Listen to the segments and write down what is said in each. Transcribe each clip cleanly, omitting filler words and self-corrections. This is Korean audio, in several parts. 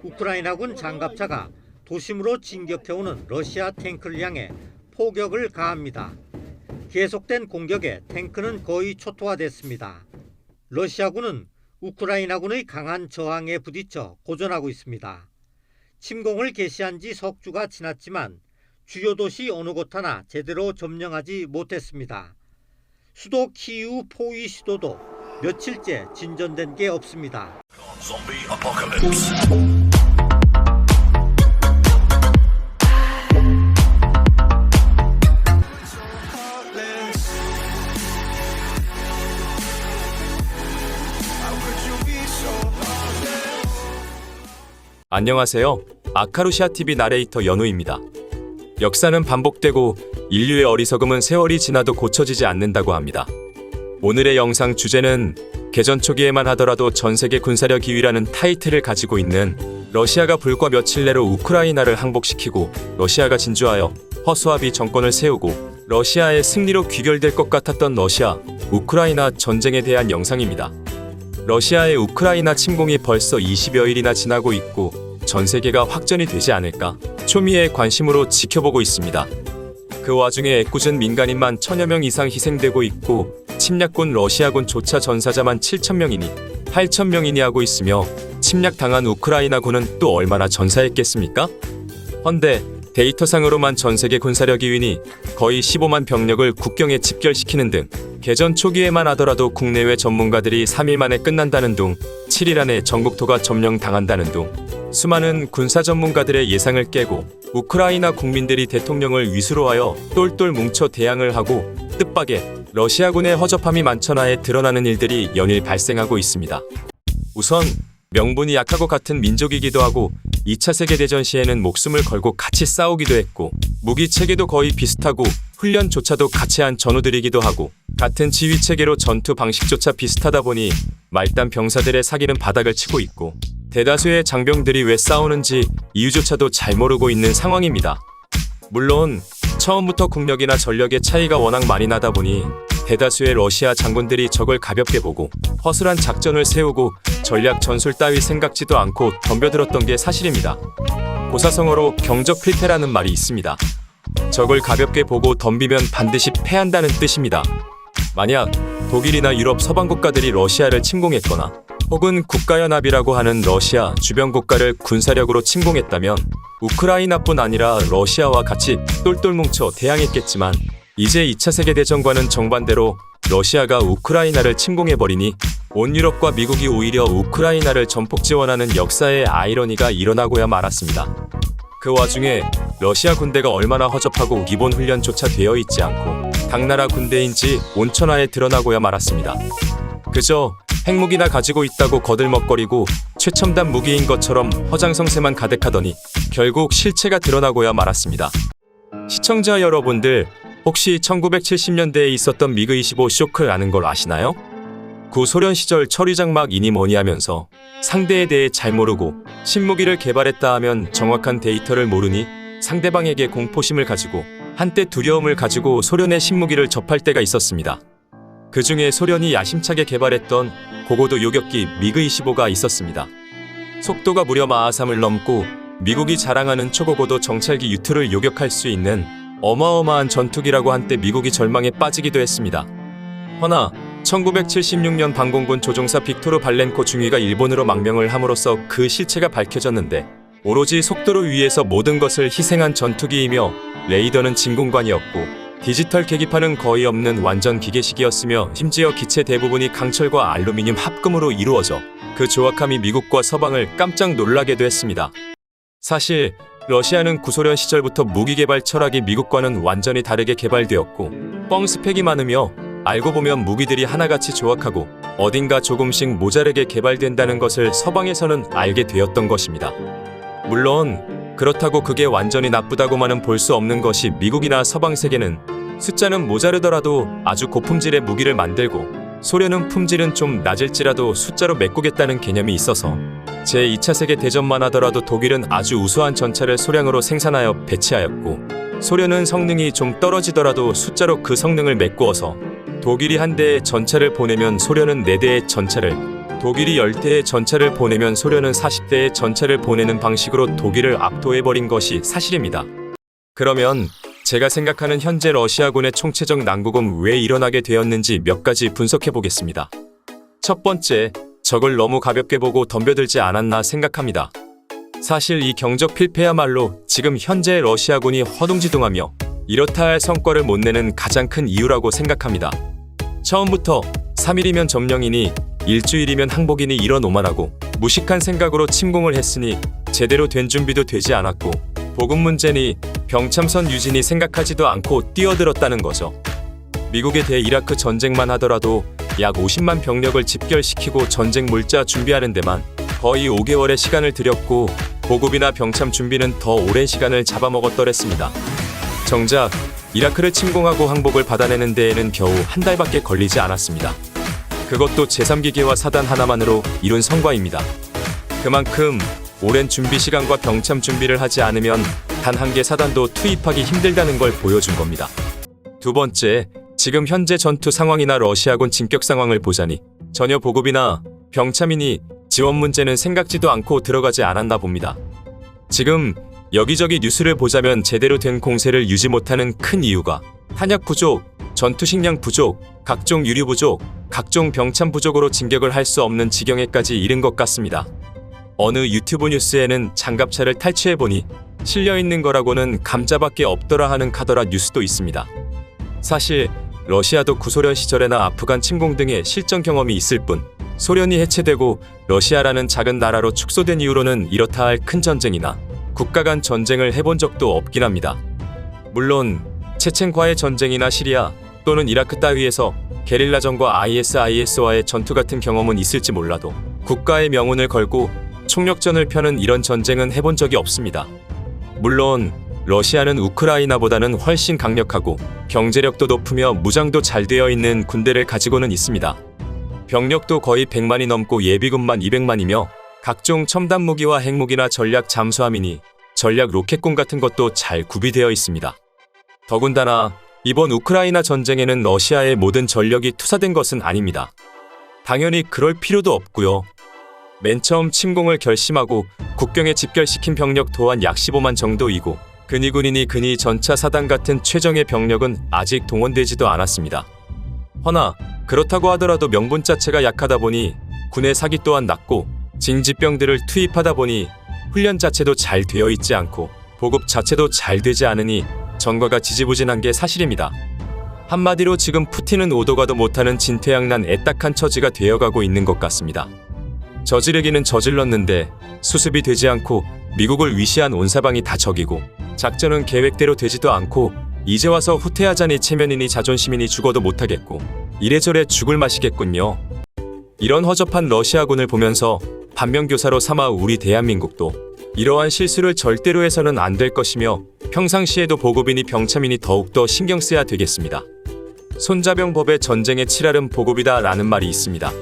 우크라이나군 장갑차가 도심으로 진격해오는 러시아 탱크를 향해 포격을 가합니다. 계속된 공격에 탱크는 거의 초토화됐습니다. 러시아군은 우크라이나군의 강한 저항에 부딪혀 고전하고 있습니다. 침공을 개시한 지 석 주가 지났지만 주요 도시 어느 곳 하나 제대로 점령하지 못했습니다. 수도 키이우 포위 시도도 며칠째 진전된 게 없습니다. 안녕하세요. 아카루시아TV 나레이터 연우입니다. 역사는 반복되고 인류의 어리석음은 세월이 지나도 고쳐지지 않는다고 합니다. 오늘의 영상 주제는 개전 초기에만 하더라도 전세계 군사력 2위라는 타이틀을 가지고 있는 러시아가 불과 며칠 내로 우크라이나를 항복시키고 러시아가 진주하여 허수아비 정권을 세우고 러시아의 승리로 귀결될 것 같았던 러시아, 우크라이나 전쟁에 대한 영상입니다. 러시아의 우크라이나 침공이 벌써 20여일이나 지나고 있고 전 세계가 확전이 되지 않을까 초미의 관심으로 지켜보고 있습니다. 그 와중에 애꿎은 민간인만 1000여 명 이상 희생되고 있고 침략군 러시아군조차 전사자만 7000명이니 8000명이니 하고 있으며 침략당한 우크라이나군은 또 얼마나 전사했겠습니까? 헌데 데이터상으로만 전세계 군사력 2위니 거의 15만 병력을 국경에 집결시키는 등 개전 초기에만 하더라도 국내외 전문가들이 3일 만에 끝난다는 둥 7일 안에 전국토가 점령당한다는 둥 수많은 군사 전문가들의 예상을 깨고 우크라이나 국민들이 대통령을 위수로하여 똘똘 뭉쳐 대항을 하고 뜻밖의 러시아군의 허접함이 만천하에 드러나는 일들이 연일 발생하고 있습니다. 우선 명분이 약하고 같은 민족이기도 하고 2차 세계대전 시에는 목숨을 걸고 같이 싸우기도 했고 무기 체계도 거의 비슷하고 훈련조차도 같이 한 전우들이기도 하고 같은 지휘 체계로 전투 방식조차 비슷하다 보니 말단 병사들의 사기는 바닥을 치고 있고 대다수의 장병들이 왜 싸우는지 이유조차도 잘 모르고 있는 상황입니다. 물론 처음부터 국력이나 전력의 차이가 워낙 많이 나다 보니 대다수의 러시아 장군들이 적을 가볍게 보고 허술한 작전을 세우고 전략 전술 따위 생각지도 않고 덤벼들었던 게 사실입니다. 고사성어로 경적 필패라는 말이 있습니다. 적을 가볍게 보고 덤비면 반드시 패한다는 뜻입니다. 만약 독일이나 유럽 서방 국가들이 러시아를 침공했거나 혹은 국가연합이라고 하는 러시아 주변 국가를 군사력으로 침공했다면 우크라이나뿐 아니라 러시아와 같이 똘똘 뭉쳐 대항했겠지만 이제 2차 세계대전과는 정반대로 러시아가 우크라이나를 침공해버리니 온 유럽과 미국이 오히려 우크라이나를 전폭 지원하는 역사의 아이러니가 일어나고야 말았습니다. 그 와중에 러시아 군대가 얼마나 허접하고 기본 훈련조차 되어 있지 않고 당나라 군대인지 온천하에 드러나고야 말았습니다. 그저 핵무기나 가지고 있다고 거들먹거리고 최첨단 무기인 것처럼 허장성세만 가득하더니 결국 실체가 드러나고야 말았습니다. 시청자 여러분들 혹시 1970년대에 있었던 미그 25 쇼크 아는 걸 아시나요? 구소련 시절 처리장막이니 뭐니 하면서 상대에 대해 잘 모르고 신무기를 개발했다 하면 정확한 데이터를 모르니 상대방에게 공포심을 가지고 한때 두려움을 가지고 소련의 신무기를 접할 때가 있었습니다. 그 중에 소련이 야심차게 개발했던 고고도 요격기 미그 25가 있었습니다. 속도가 무려 마하 3을 넘고 미국이 자랑하는 초고고도 정찰기 U-2를 요격할 수 있는 어마어마한 전투기라고 한때 미국이 절망에 빠지기도 했습니다. 허나 1976년 방공군 조종사 빅토르 발렌코 중위가 일본으로 망명을 함으로써 그 실체가 밝혀졌는데 오로지 속도를 위해서 모든 것을 희생한 전투기이며 레이더는 진공관이었고 디지털 계기판은 거의 없는 완전 기계식이었으며 심지어 기체 대부분이 강철과 알루미늄 합금으로 이루어져 그 조악함이 미국과 서방을 깜짝 놀라게도 했습니다. 사실 러시아는 구소련 시절부터 무기 개발 철학이 미국과는 완전히 다르게 개발되었고 뻥 스펙이 많으며 알고 보면 무기들이 하나같이 조악하고 어딘가 조금씩 모자르게 개발된다는 것을 서방에서는 알게 되었던 것입니다. 물론 그렇다고 그게 완전히 나쁘다고만은 볼 수 없는 것이 미국이나 서방 세계는 숫자는 모자르더라도 아주 고품질의 무기를 만들고 소련은 품질은 좀 낮을지라도 숫자로 메꾸겠다는 개념이 있어서 제2차 세계대전만 하더라도 독일은 아주 우수한 전차를 소량으로 생산하여 배치하였고 소련은 성능이 좀 떨어지더라도 숫자로 그 성능을 메꾸어서 독일이 한 대의 전차를 보내면 소련은 4대의 전차를 독일이 10대의 전차를 보내면 소련은 40대의 전차를 보내는 방식으로 독일을 압도해버린 것이 사실입니다. 그러면 제가 생각하는 현재 러시아군의 총체적 난국은 왜 일어나게 되었는지 몇 가지 분석해 보겠습니다. 첫 번째, 적을 너무 가볍게 보고 덤벼들지 않았나 생각합니다. 사실 이 경적 필패야말로 지금 현재 러시아군이 허둥지둥하며 이렇다 할 성과를 못 내는 가장 큰 이유라고 생각합니다. 처음부터 3일이면 점령이니 일주일이면 항복이니 이런 오만하고 무식한 생각으로 침공을 했으니 제대로 된 준비도 되지 않았고 보급 문제니 병참선 유지니 생각하지도 않고 뛰어들었다는 거죠. 미국의 대이라크 전쟁만 하더라도 약 50만 병력을 집결시키고 전쟁 물자 준비하는 데만 거의 5개월의 시간을 들였고 보급이나 병참 준비는 더 오랜 시간을 잡아먹었더랬습니다. 정작 이라크를 침공하고 항복을 받아내는 데에는 겨우 한 달밖에 걸리지 않았습니다. 그것도 제3기계와 사단 하나만으로 이룬 성과입니다. 그만큼 오랜 준비 시간과 병참 준비를 하지 않으면 단 한 개 사단도 투입하기 힘들다는 걸 보여준 겁니다. 두 번째, 지금 현재 전투 상황이나 러시아군 진격 상황을 보자니 전혀 보급이나 병참이니 지원 문제는 생각지도 않고 들어가지 않았나 봅니다. 지금 여기저기 뉴스를 보자면 제대로 된 공세를 유지 못하는 큰 이유가 탄약 부족, 전투 식량 부족, 각종 유류 부족, 각종 병참 부족으로 진격을 할 수 없는 지경에까지 이른 것 같습니다. 어느 유튜브 뉴스에는 장갑차를 탈취해보니 실려있는 거라고는 감자밖에 없더라 하는 카더라 뉴스도 있습니다. 사실 러시아도 구소련 시절에나 아프간 침공 등의 실전 경험이 있을 뿐 소련이 해체되고 러시아라는 작은 나라로 축소된 이후로는 이렇다 할 큰 전쟁이나 국가 간 전쟁을 해본 적도 없긴 합니다. 물론 체첸과의 전쟁이나 시리아 또는 이라크 따위에서 게릴라전과 ISIS와의 전투 같은 경험은 있을지 몰라도 국가의 명운을 걸고 총력전을 펴는 이런 전쟁은 해본 적이 없습니다. 물론 러시아는 우크라이나보다는 훨씬 강력하고 경제력도 높으며 무장도 잘 되어 있는 군대를 가지고는 있습니다. 병력도 거의 100만이 넘고 예비군만 200만이며 각종 첨단 무기와 핵무기나 전략 잠수함이니 전략 로켓공 같은 것도 잘 구비되어 있습니다. 더군다나 이번 우크라이나 전쟁에는 러시아의 모든 전력이 투사된 것은 아닙니다. 당연히 그럴 필요도 없고요. 맨 처음 침공을 결심하고 국경에 집결시킨 병력 또한 약 15만 정도이고 근위군이니 근위 전차 사단 같은 최정예 병력은 아직 동원되지도 않았습니다. 허나 그렇다고 하더라도 명분 자체가 약하다 보니 군의 사기 또한 낮고 징집병들을 투입하다 보니 훈련 자체도 잘 되어 있지 않고 보급 자체도 잘 되지 않으니 전과가 지지부진한 게 사실입니다. 한마디로 지금 푸틴은 오도 가도 못하는 진퇴양난 애딱한 처지가 되어가고 있는 것 같습니다. 저지르기는 저질렀는데 수습이 되지 않고 미국을 위시한 온 사방이 다 적이고 작전은 계획대로 되지도 않고 이제 와서 후퇴하자니 체면이니 자존심이니 죽어도 못하겠고 이래저래 죽을 맛이겠군요. 이런 허접한 러시아군을 보면서 반면교사로 삼아 우리 대한민국도 이러한 실수를 절대로 해서는 안 될 것이며 평상시에도 보급이니 병참이니 더욱더 신경 써야 되겠습니다. 손자병법의 전쟁의 칠할은 보급이다 라는 말이 있습니다.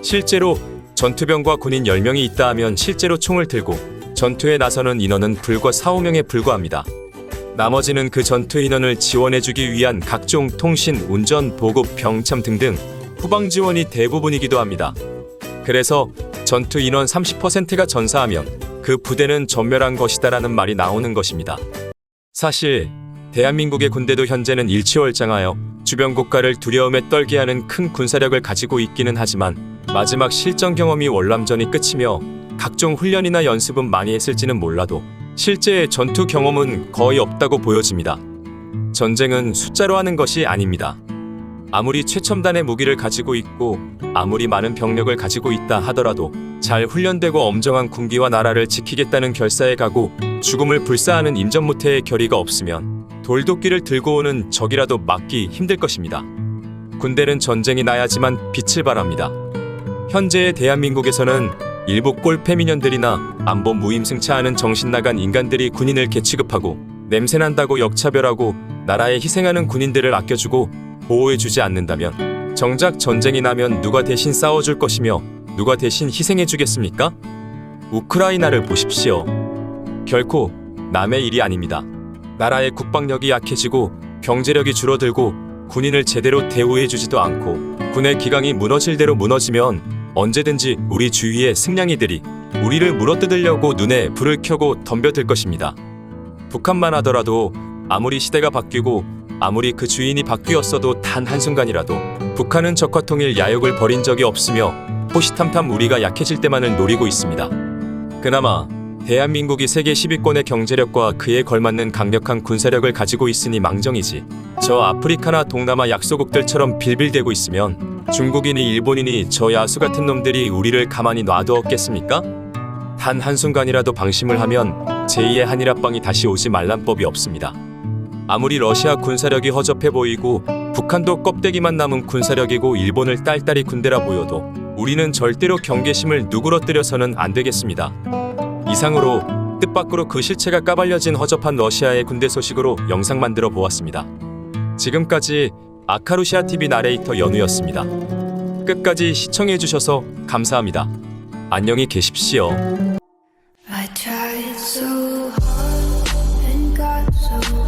실제로 전투병과 군인 10명이 있다 하면 실제로 총을 들고 전투에 나서는 인원은 불과 4-5명에 불과합니다. 나머지는 그 전투 인원을 지원해주기 위한 각종 통신, 운전, 보급, 병참 등등 후방 지원이 대부분이기도 합니다. 그래서 전투 인원 30%가 전사하면 그 부대는 전멸한 것이다라는 말이 나오는 것입니다. 사실 대한민국의 군대도 현재는 일취월장하여 주변 국가를 두려움에 떨게 하는 큰 군사력을 가지고 있기는 하지만 마지막 실전 경험이 월남전이 끝이며 각종 훈련이나 연습은 많이 했을지는 몰라도 실제의 전투 경험은 거의 없다고 보여집니다. 전쟁은 숫자로 하는 것이 아닙니다. 아무리 최첨단의 무기를 가지고 있고 아무리 많은 병력을 가지고 있다 하더라도 잘 훈련되고 엄정한 군기와 나라를 지키겠다는 결사에 가고 죽음을 불사하는 임전무태의 결의가 없으면 돌도끼를 들고 오는 적이라도 막기 힘들 것입니다. 군대는 전쟁이 나야지만 빛을 발합니다. 현재의 대한민국에서는 일부 꼴패미년들이나 안보 무임승차하는 정신나간 인간들이 군인을 개취급하고 냄새난다고 역차별하고 나라에 희생하는 군인들을 아껴주고 보호해주지 않는다면 정작 전쟁이 나면 누가 대신 싸워줄 것이며 누가 대신 희생해주겠습니까? 우크라이나를 보십시오. 결코 남의 일이 아닙니다. 나라의 국방력이 약해지고 경제력이 줄어들고 군인을 제대로 대우해주지도 않고 군의 기강이 무너질 대로 무너지면 언제든지 우리 주위의 승냥이들이 우리를 물어뜯으려고 눈에 불을 켜고 덤벼들 것입니다. 북한만 하더라도 아무리 시대가 바뀌고 아무리 그 주인이 바뀌었어도 단 한순간이라도 북한은 적화 통일 야욕을 버린 적이 없으며 호시탐탐 우리가 약해질 때만을 노리고 있습니다. 그나마 대한민국이 세계 10위권의 경제력과 그에 걸맞는 강력한 군사력을 가지고 있으니 망정이지, 저 아프리카나 동남아 약소국들처럼 빌빌대고 있으면 중국인이 일본인이 저 야수 같은 놈들이 우리를 가만히 놔두었겠습니까? 단 한순간이라도 방심을 하면 제2의 한일 합방이 다시 오지 말란 법이 없습니다. 아무리 러시아 군사력이 허접해 보이고 북한도 껍데기만 남은 군사력이고 일본을 딸딸이 군대라 보여도 우리는 절대로 경계심을 누그러뜨려서는 안 되겠습니다. 이상으로 뜻밖으로 그 실체가 까발려진 허접한 러시아의 군대 소식으로 영상 만들어 보았습니다. 지금까지 아카루시아TV 나레이터 연우였습니다. 끝까지 시청해주셔서 감사합니다. 안녕히 계십시오. I tried so hard and got so